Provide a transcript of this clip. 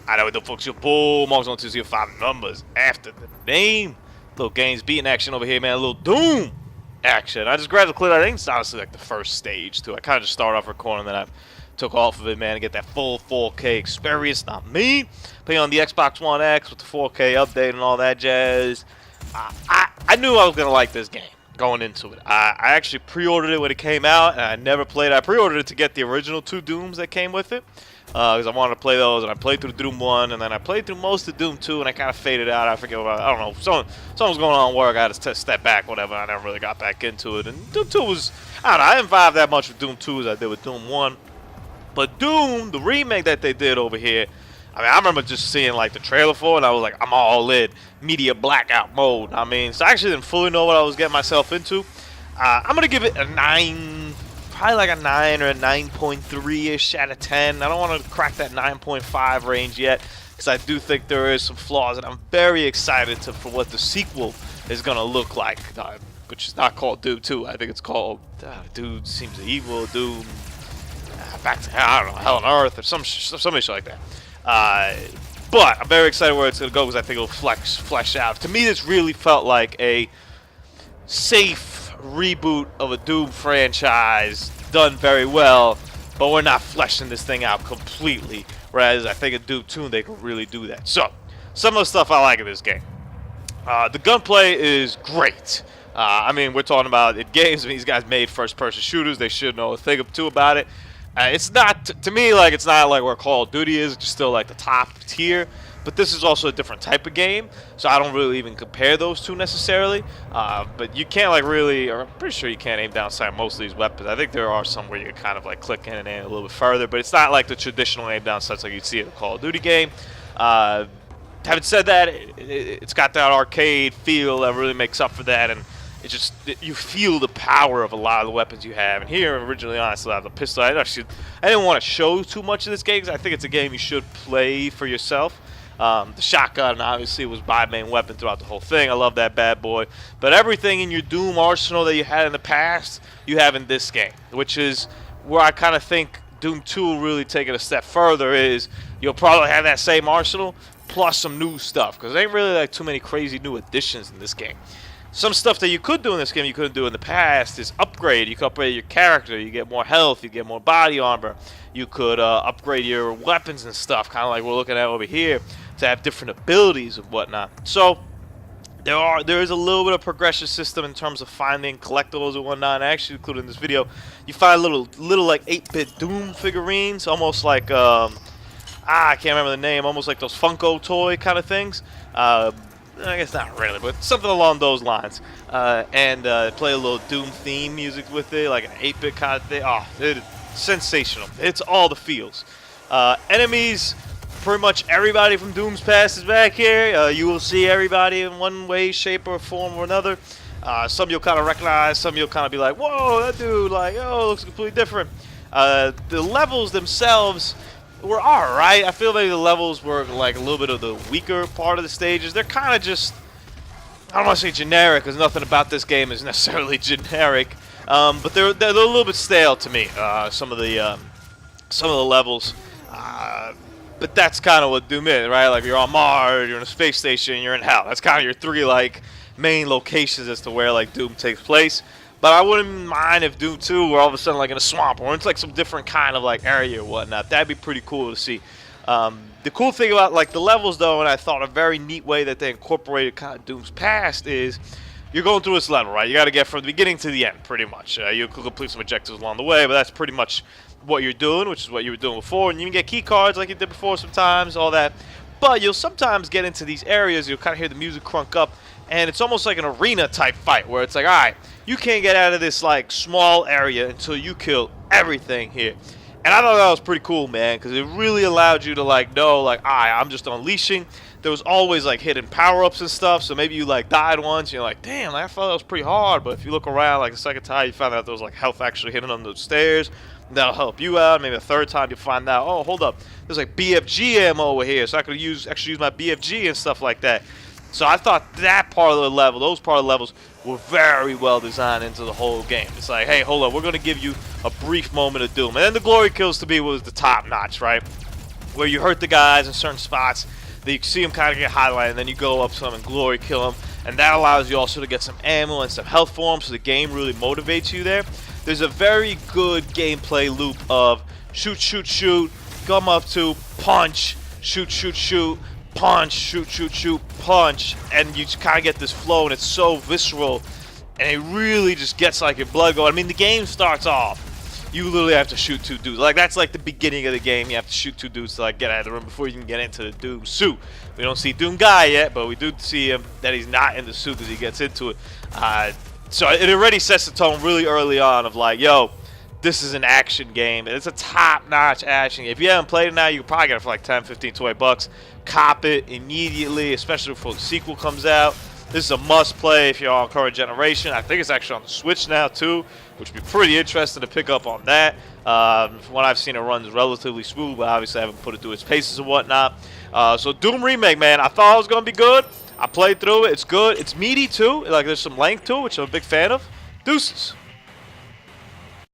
I know what the fuck's your bull. Marks on 205 numbers after the name. Little games beating action over here, man. A little Doom action. I just grabbed the clip. I think it's honestly like the first stage, too. I kind of just started off recording, then I took off of it, man, to get that full 4K experience. Not me. Playing on the Xbox One X with the 4K update and all that jazz. I knew I was going to like this game going into it. I actually pre-ordered it when it came out, and I never played it. I pre-ordered it to get the original 2 Dooms that came with it. Because I wanted to play those, and I played through Doom 1, and then I played through most of Doom 2, and I kind of faded out. I forget what, I don't know, something was going on at work. I had to step back, whatever. I never really got back into it. And Doom 2 was, I don't know, I didn't vibe that much with Doom 2 as I did with Doom 1. But Doom, the remake that they did over here, I mean, I remember just seeing like the trailer for it, and I was like, I'm all in. Media blackout mode. I mean, so I actually didn't fully know what I was getting myself into. I'm going to give it a 9. Probably like a 9 or a 9.3-ish out of 10. I don't want to crack that 9.5 range yet because I do think there is some flaws, and I'm very excited for what the sequel is going to look like, which is not called Doom 2. I think it's called Dude Seems Evil, Doom Back to I don't know, Hell on Earth or some issue like that. But I'm very excited where it's going to go because I think it'll flesh out. To me, this really felt like a safe reboot of a Doom franchise done very well, but we're not fleshing this thing out completely, whereas I think in Doom 2 they can really do that. So some of the stuff I like in this game, the gunplay is great. I mean, we're talking about in games, these guys made first-person shooters. They should know a thing or two about it. It's not, to me, like, it's not like where Call of Duty is, just still like the top tier. But this is also a different type of game, so I don't really even compare those two necessarily. But you can't like really, or I'm pretty sure you can't aim down sight most of these weapons. I think there are some where you can kind of like click in and aim a little bit further, but it's not like the traditional aim down sights like you'd see in a Call of Duty game. Having said that, it's got that arcade feel that really makes up for that, and it just, you feel the power of a lot of the weapons you have. And here, originally, honestly, I have the pistol. I didn't want to show too much of this game because I think it's a game you should play for yourself. The shotgun obviously was my main weapon throughout the whole thing. I love that bad boy. But everything in your Doom arsenal that you had in the past, you have in this game, which is where I kind of think Doom 2 will really take it a step further. Is you'll probably have that same arsenal plus some new stuff, because there ain't really like too many crazy new additions in this game. Some stuff that you could do in this game you couldn't do in the past is upgrade. You could upgrade your character. You get more health. You get more body armor. You could upgrade your weapons and stuff, kind of like we're looking at over here, to have different abilities and whatnot. So there is a little bit of progression system in terms of finding collectibles and whatnot. And I actually included in this video, you find little like 8-bit Doom figurines, almost like I can't remember the name, almost like those Funko toy kind of things. I guess not really, but something along those lines. And play a little Doom theme music with it, like an 8-bit kind of thing. Oh, it's sensational. It's all the feels. Enemies, pretty much everybody from Doom's past is back here. You will see everybody in one way, shape, or form or another. Some you'll kind of recognize, some you'll kind of be like, whoa, that dude, like, oh, looks completely different. The levels themselves were alright. I feel like the levels were like a little bit of the weaker part of the stages. They're kind of just, I don't want to say generic, because nothing about this game is necessarily generic. But they're a little bit stale to me. Some of the levels. But that's kind of what Doom is, right? Like, you're on Mars, you're in a space station, you're in hell. That's kind of your 3 like main locations as to where like Doom takes place. But I wouldn't mind if Doom 2 were all of a sudden like in a swamp or it's like some different kind of like area or whatnot. That'd be pretty cool to see. The cool thing about like the levels though, and I thought a very neat way that they incorporated kind of Doom's past, is you're going through this level, right? You got to get from the beginning to the end, pretty much. You could complete some objectives along the way, but that's pretty much what you're doing, which is what you were doing before. And you can get key cards like you did before sometimes, all that. But you'll sometimes get into these areas, you'll kind of hear the music crunk up, and it's almost like an arena type fight where it's like, all right, you can't get out of this like small area until you kill everything here. And I thought that was pretty cool, man, because it really allowed you to like know, like, all right, I'm just unleashing. There was always like hidden power-ups and stuff, so maybe you like died once, and you're like, damn, I thought that was pretty hard. But if you look around like the second time, you find out there was like health actually hidden on those stairs. That'll help you out. Maybe the third time you find out, oh, hold up, there's like BFG ammo over here, so I could actually use my BFG and stuff like that. So I thought that part of the level, those part of the levels, were very well designed into the whole game. It's like, hey, hold up, we're going to give you a brief moment of doom. And then the glory kills to me was the top notch, right? where you hurt the guys in certain spots, that you see them kind of get highlighted, and then you go up to them and glory kill them, and that allows you also to get some ammo and some health for them, so the game really motivates you there. There's a very good gameplay loop of shoot, shoot, shoot, come up to, punch, shoot, shoot, shoot, punch, shoot, shoot, shoot, punch, and you just kind of get this flow, and it's so visceral, and it really just gets like your blood going. I mean, the game starts off, you literally have to shoot 2 dudes. Like, that's like the beginning of the game. You have to shoot 2 dudes to like get out of the room before you can get into the Doom suit. We don't see Doom Guy yet, but we do see him that he's not in the suit as he gets into it. So it already sets the tone really early on of like, yo, this is an action game. It's a top-notch action game. If you haven't played it now, you can probably get it for like 10, 15, 20 bucks. Cop it immediately, especially before the sequel comes out. This is a must-play if you're on current generation. I think it's actually on the Switch now, too, which would be pretty interesting to pick up on that. From what I've seen, it runs relatively smooth, but obviously I haven't put it through its paces and whatnot. So Doom Remake, man, I thought it was going to be good. I played through it. It's good. It's meaty, too. Like, there's some length to it, which I'm a big fan of. Deuces.